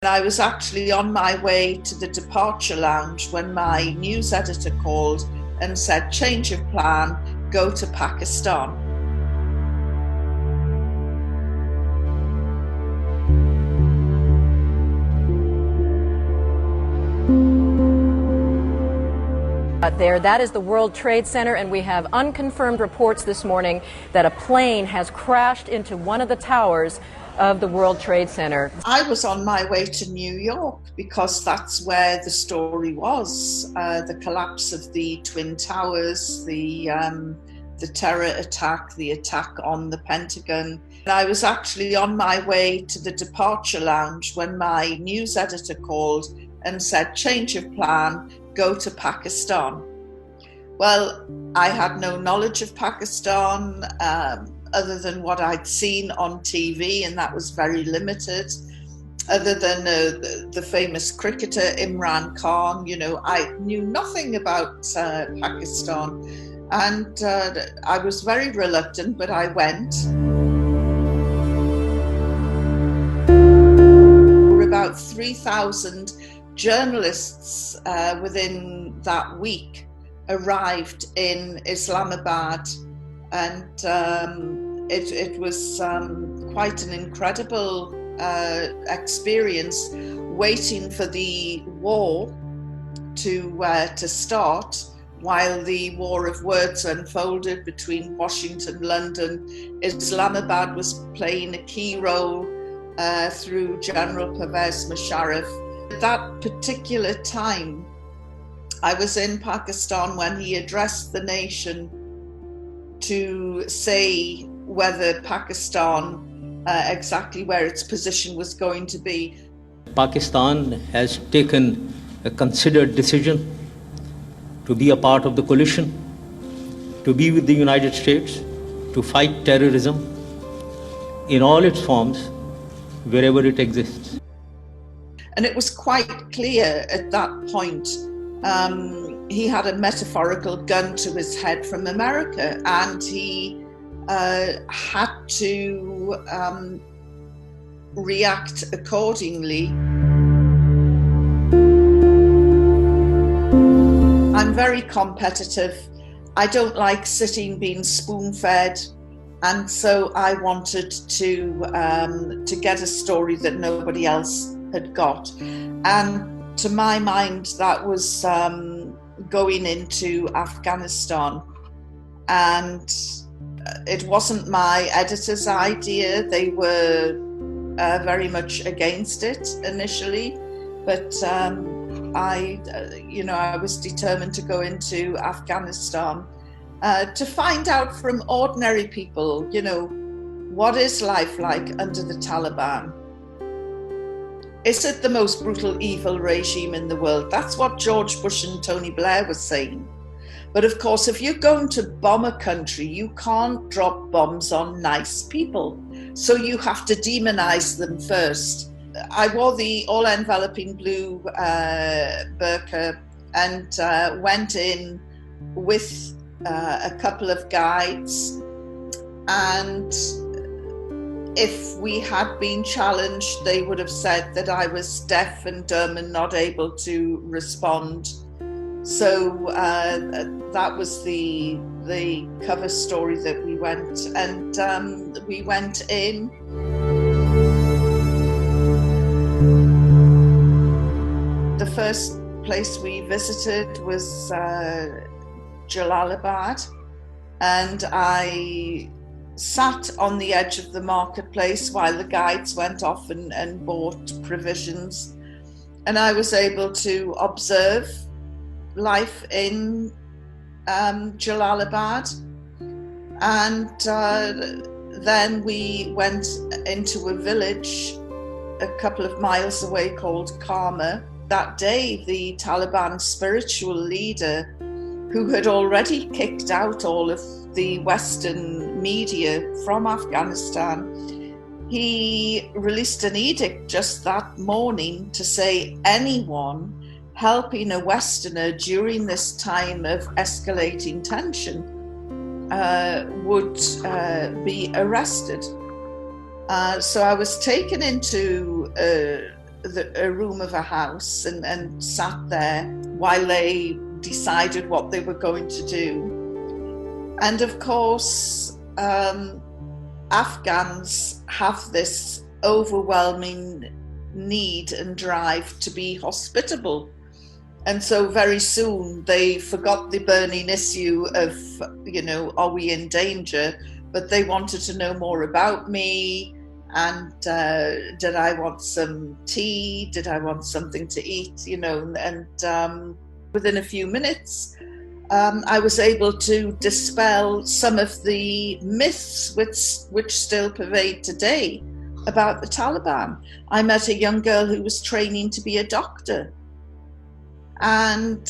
I was actually on my way to the departure lounge when my news editor called and said, change of plan, go to Pakistan. That is the World Trade Center, and we have unconfirmed reports this morning that a plane has crashed into one of the towers of the World Trade Center. I was on my way to New York because that's where the story was, the collapse of the Twin Towers, the terror attack, the attack on the Pentagon. I was actually on my way to the departure lounge when my news editor called and said, change of plan, go to Pakistan. Well, I had no knowledge of Pakistan other than what I'd seen on TV, and that was very limited. Other than the famous cricketer Imran Khan, I knew nothing about Pakistan. And I was very reluctant, but I went. There were about 3,000 journalists within that week arrived in Islamabad, and it was quite an incredible experience waiting for the war to start while the war of words unfolded between Washington, London. Islamabad was playing a key role through General Pervez Musharraf. At that particular time, I was in Pakistan when he addressed the nation to say whether Pakistan, exactly where its position was going to be. Pakistan has taken a considered decision to be a part of the coalition, to be with the United States, to fight terrorism in all its forms, wherever it exists. And it was quite clear at that point. He had a metaphorical gun to his head from America, and he had to react accordingly. I'm very competitive. I don't like sitting being spoon-fed, and so I wanted to get a story that nobody else had got. And to my mind, that was going into Afghanistan. And it wasn't my editor's idea. They were very much against it initially, but I was determined to go into Afghanistan to find out from ordinary people, what is life like under the Taliban? Is it the most brutal, evil regime in the world? That's what George Bush and Tony Blair were saying. But of course, if you're going to bomb a country, you can't drop bombs on nice people. So you have to demonize them first. I wore the all-enveloping blue burqa and went in with a couple of guides. And if we had been challenged, they would have said that I was deaf and dumb and not able to respond. So that was the cover story that we went, and we went in. The first place we visited was Jalalabad, and I sat on the edge of the marketplace while the guides went off and bought provisions, and I was able to observe life in Jalalabad. And then we went into a village a couple of miles away called Karma. That day, the Taliban spiritual leader, who had already kicked out all of the Western media from Afghanistan, he released an edict just that morning to say anyone helping a Westerner during this time of escalating tension would be arrested. So I was taken into a room of a house and sat there while they decided what they were going to do. And of course, Afghans have this overwhelming need and drive to be hospitable. And so very soon they forgot the burning issue of, are we in danger? But they wanted to know more about me. And did I want some tea? Did I want something to eat? And within a few minutes, I was able to dispel some of the myths which still pervade today about the Taliban. I met a young girl who was training to be a doctor. And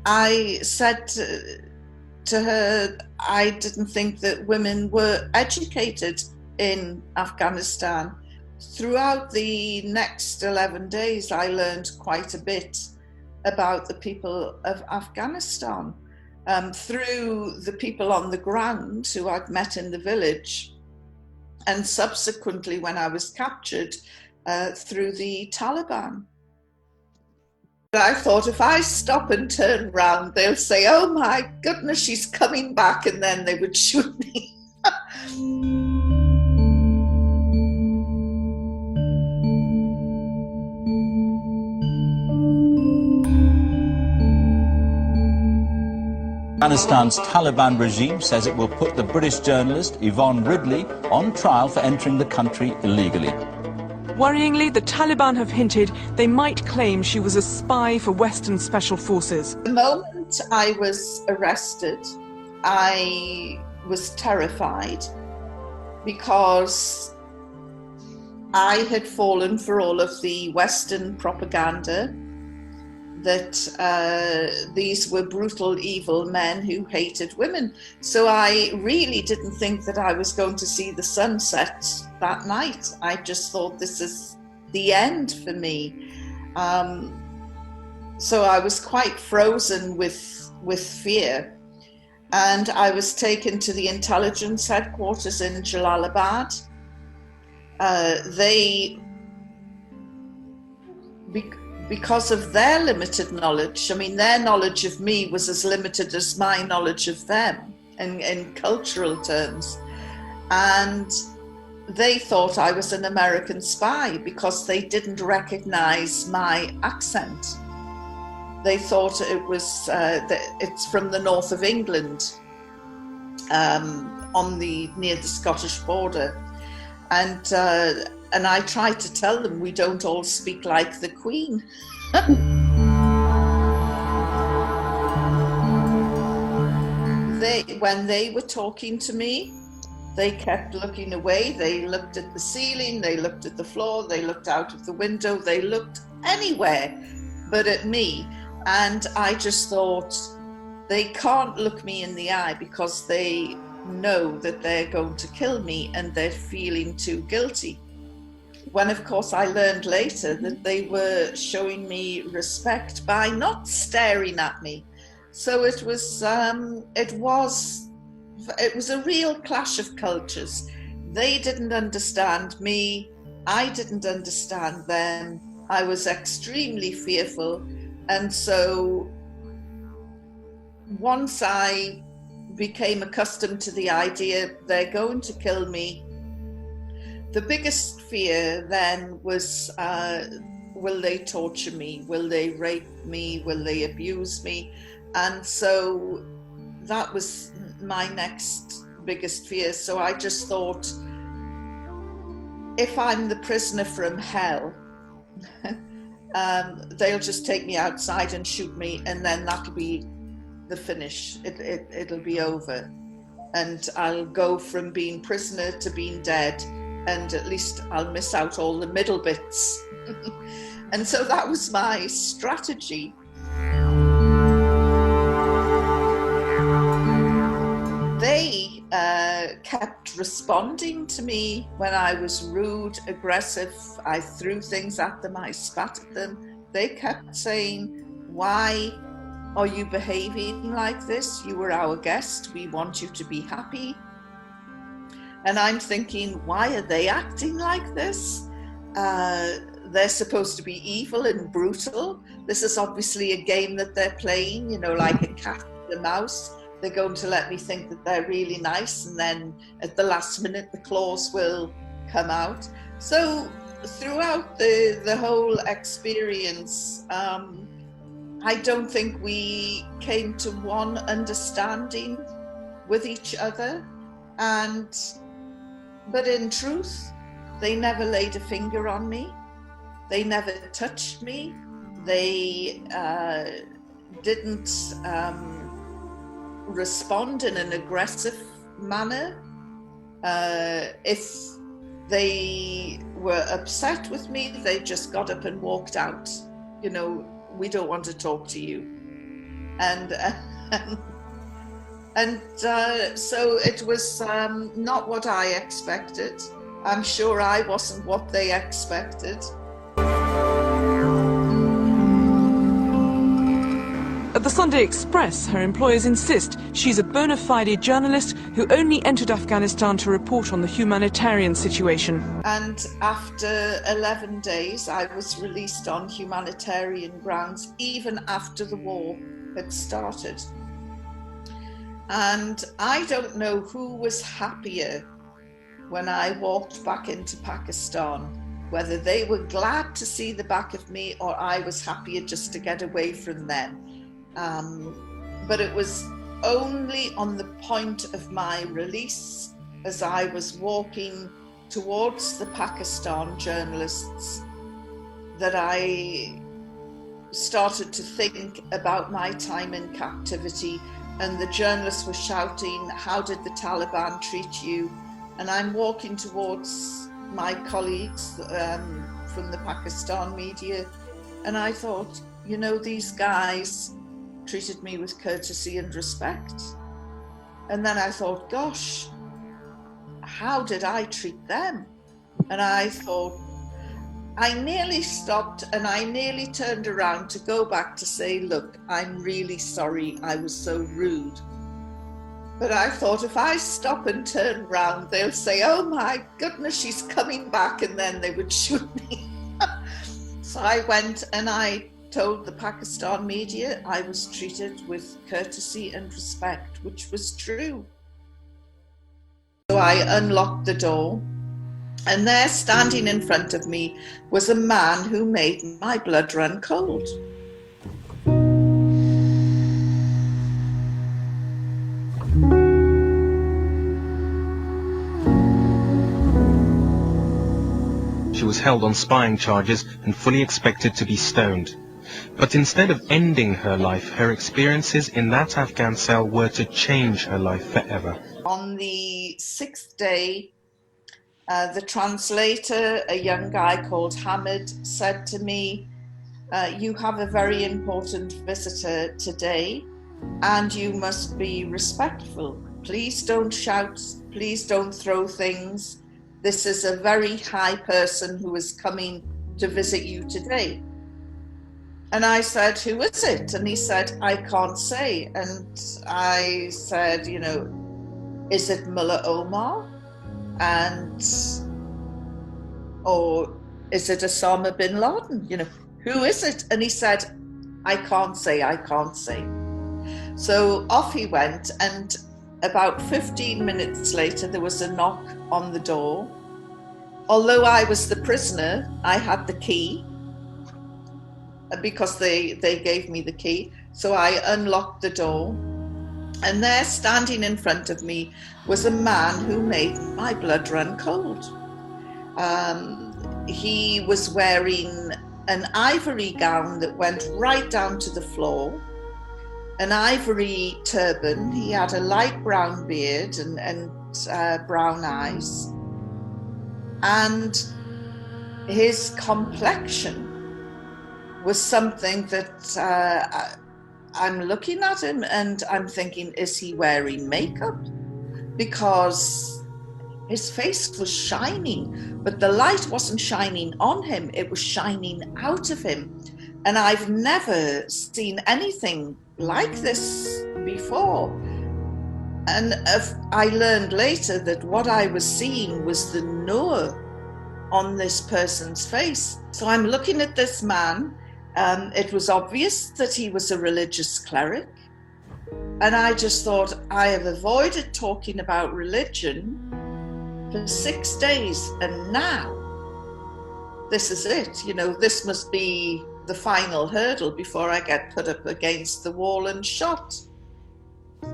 I said to her, I didn't think that women were educated in Afghanistan. Throughout the next 11 days, I learned quite a bit about the people of Afghanistan through the people on the ground who I'd met in the village, and subsequently when I was captured through the Taliban. I thought, if I stop and turn around, they'll say, oh my goodness, she's coming back, and then they would shoot me. Afghanistan's Taliban regime says it will put the British journalist Yvonne Ridley on trial for entering the country illegally. Worryingly, the Taliban have hinted they might claim she was a spy for Western special forces. The moment I was arrested, I was terrified because I had fallen for all of the Western propaganda that these were brutal, evil men who hated women. So I really didn't think that I was going to see the sunset that night. I just thought, this is the end for me. So I was quite frozen with fear. And I was taken to the intelligence headquarters in Jalalabad. Because of their limited knowledge, their knowledge of me was as limited as my knowledge of them in cultural terms. And they thought I was an American spy because they didn't recognize my accent. They thought it was it's from the north of England, near the Scottish border. And I tried to tell them, we don't all speak like the Queen. When they were talking to me, they kept looking away. They looked at the ceiling, they looked at the floor, they looked out of the window, they looked anywhere but at me. And I just thought, they can't look me in the eye because they know that they're going to kill me and they're feeling too guilty. When, of course, I learned later that they were showing me respect by not staring at me. So it was a real clash of cultures. They didn't understand me. I didn't understand them. I was extremely fearful. And so once I became accustomed to the idea they're going to kill me, the biggest fear then was, will they torture me? Will they rape me? Will they abuse me? And so that was my next biggest fear. So I just thought, if I'm the prisoner from hell, they'll just take me outside and shoot me, and then that'll be the finish. It'll be over. And I'll go from being prisoner to being dead. And at least I'll miss out all the middle bits. And so that was my strategy. They kept responding to me when I was rude, aggressive. I threw things at them, I spat at them. They kept saying, why are you behaving like this? You were our guest, we want you to be happy. And I'm thinking, why are they acting like this? they're supposed to be evil and brutal. This is obviously a game that they're playing, you know, like a cat and a mouse. They're going to let me think that they're really nice, and then at the last minute the claws will come out. So throughout the whole experience, I don't think we came to one understanding with each other, but in truth, they never laid a finger on me. They never touched me. They didn't respond in an aggressive manner. If they were upset with me, they just got up and walked out. You know, we don't want to talk to you. And so it was not what I expected. I'm sure I wasn't what they expected. At the Sunday Express, her employers insist she's a bona fide journalist who only entered Afghanistan to report on the humanitarian situation. And after 11 days, I was released on humanitarian grounds, even after the war had started. And I don't know who was happier when I walked back into Pakistan, whether they were glad to see the back of me or I was happier just to get away from them. But it was only on the point of my release, as I was walking towards the Pakistan journalists, that I started to think about my time in captivity. And the journalists were shouting, "How did the Taliban treat you?" And I'm walking towards my colleagues from the Pakistan media, and I thought, you know, these guys treated me with courtesy and respect. And then I thought, gosh, how did I treat them? And I thought, I nearly stopped and I nearly turned around to go back to say, look, I'm really sorry, I was so rude. But I thought, if I stop and turn around, they'll say, oh my goodness, she's coming back, and then they would shoot me. So I went and I told the Pakistan media I was treated with courtesy and respect, which was true. So I unlocked the door, and there, standing in front of me, was a man who made my blood run cold. She was held on spying charges and fully expected to be stoned. But instead of ending her life, her experiences in that Afghan cell were to change her life forever. On the 6th day, the translator, a young guy called Hamid, said to me, you have a very important visitor today, and you must be respectful. Please don't shout, please don't throw things. This is a very high person who is coming to visit you today. And I said, who is it? And he said, I can't say. And I said, you know, is it Mullah Omar? Or is it Osama bin Laden? You know, who is it? And he said, I can't say, I can't say. So off he went, and about 15 minutes later, there was a knock on the door. Although I was the prisoner, I had the key, because they gave me the key. So I unlocked the door, and there, standing in front of me, was a man who made my blood run cold. He was wearing an ivory gown that went right down to the floor, an ivory turban. He had a light brown beard and brown eyes. And his complexion was something that I'm looking at him and I'm thinking, is he wearing makeup? Because his face was shining, but the light wasn't shining on him, it was shining out of him. And I've never seen anything like this before. And I learned later that what I was seeing was the nur on this person's face. So I'm looking at this man. It was obvious that he was a religious cleric. And I just thought, I have avoided talking about religion for 6 days, and now this is it. You know, this must be the final hurdle before I get put up against the wall and shot.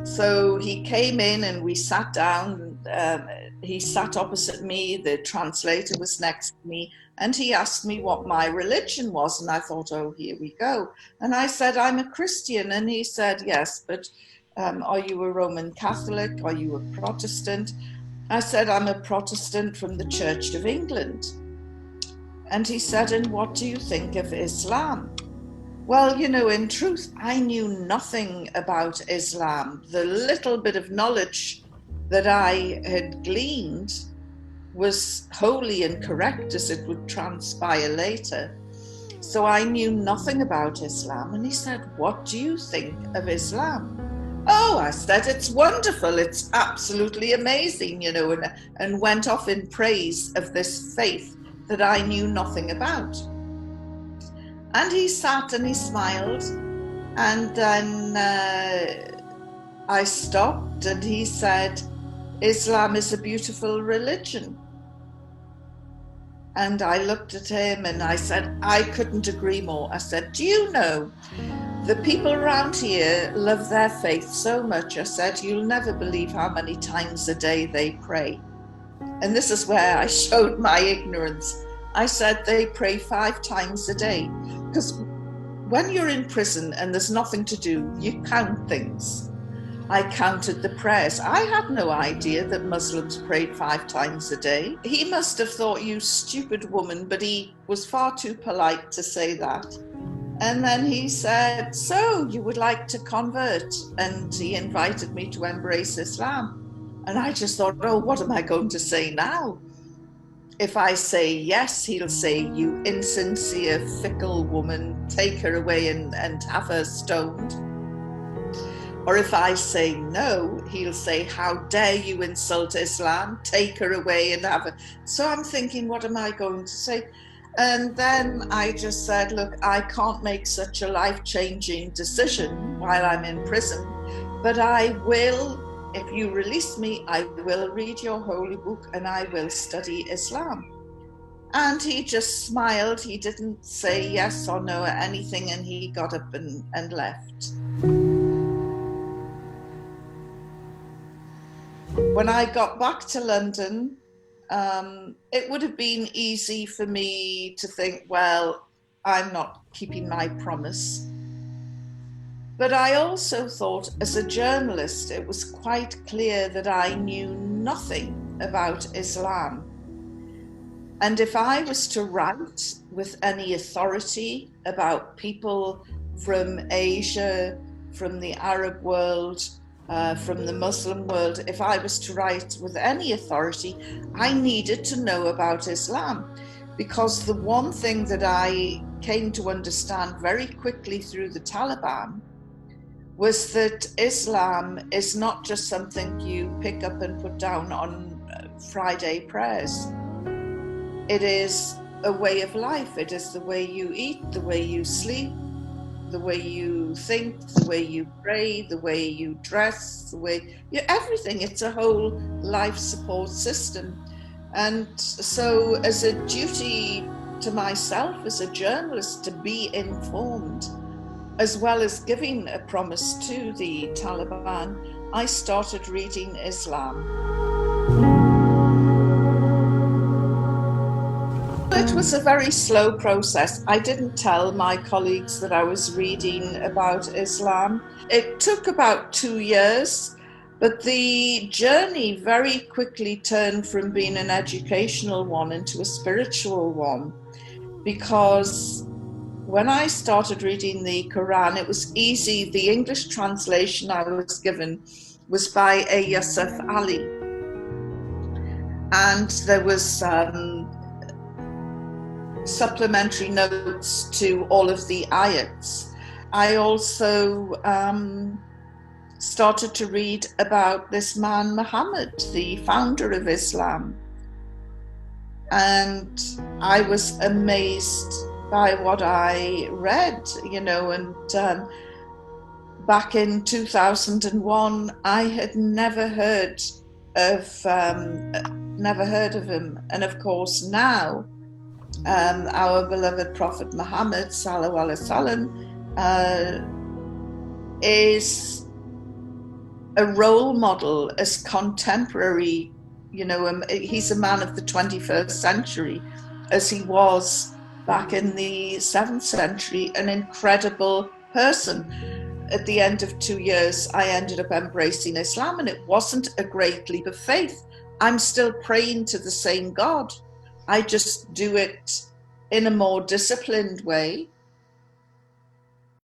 So he came in and we sat down. He sat opposite me, the translator was next to me, and he asked me what my religion was. And I thought, oh, here we go. And I said, I'm a Christian. And he said, yes, but are you a Roman Catholic? Are you a Protestant? I said, I'm a Protestant from the Church of England. And he said, and what do you think of Islam? Well, you know, in truth, I knew nothing about Islam. The little bit of knowledge that I had gleaned was wholly incorrect, as it would transpire later. So I knew nothing about Islam. And he said, what do you think of Islam? Oh, I said, it's wonderful. It's absolutely amazing, you know, and went off in praise of this faith that I knew nothing about. And he sat and he smiled, and then I stopped and he said, Islam is a beautiful religion. And I looked at him and I said, I couldn't agree more. I said, do you know, the people around here love their faith so much. I said, you'll never believe how many times a day they pray. And this is where I showed my ignorance. I said they pray 5 times a day. Because when you're in prison and there's nothing to do, you count things. I counted the prayers. I had no idea that Muslims prayed 5 times a day. He must have thought, you stupid woman, but he was far too polite to say that. And then he said, so you would like to convert? And he invited me to embrace Islam. And I just thought, oh, what am I going to say now? If I say yes, he'll say, you insincere, fickle woman, take her away and have her stoned. Or if I say no, he'll say, how dare you insult Islam, take her away and have her. So I'm thinking, what am I going to say? And then I just said, look, I can't make such a life-changing decision while I'm in prison, but I will, if you release me, I will read your holy book and I will study Islam. And he just smiled. He didn't say yes or no or anything, and he got up and left. When I got back to London, it would have been easy for me to think, well, I'm not keeping my promise. But I also thought, as a journalist, it was quite clear that I knew nothing about Islam. And if I was to write with any authority about people from Asia, from the Arab world, from the Muslim world, if I was to write with any authority, I needed to know about Islam. Because the one thing that I came to understand very quickly through the Taliban was that Islam is not just something you pick up and put down on Friday prayers. It is a way of life. It is the way you eat, the way you sleep, the way you think, the way you pray, the way you dress, the way everything. It's a whole life support system. And so as a duty to myself as a journalist to be informed, as well as giving a promise to the Taliban, I started reading Islam. It was a very slow process. I didn't tell my colleagues that I was reading about Islam. It took about 2 years, but the journey very quickly turned from being an educational one into a spiritual one, because when I started reading the Quran, it was easy. The English translation I was given was by a Yusuf Ali. And there was supplementary notes to all of the ayats. I also started to read about this man, Muhammad, the founder of Islam. and I was amazed by what I read, you know, and back in 2001, I had never heard of him, and of course now, our beloved Prophet Muhammad sallallahu alaihi wasallam is a role model, as contemporary, you know, he's a man of the 21st century, as he was back in the 7th century, an incredible person. At the end of 2 years, I ended up embracing Islam, and it wasn't a great leap of faith. I'm still praying to the same God. I just do it in a more disciplined way.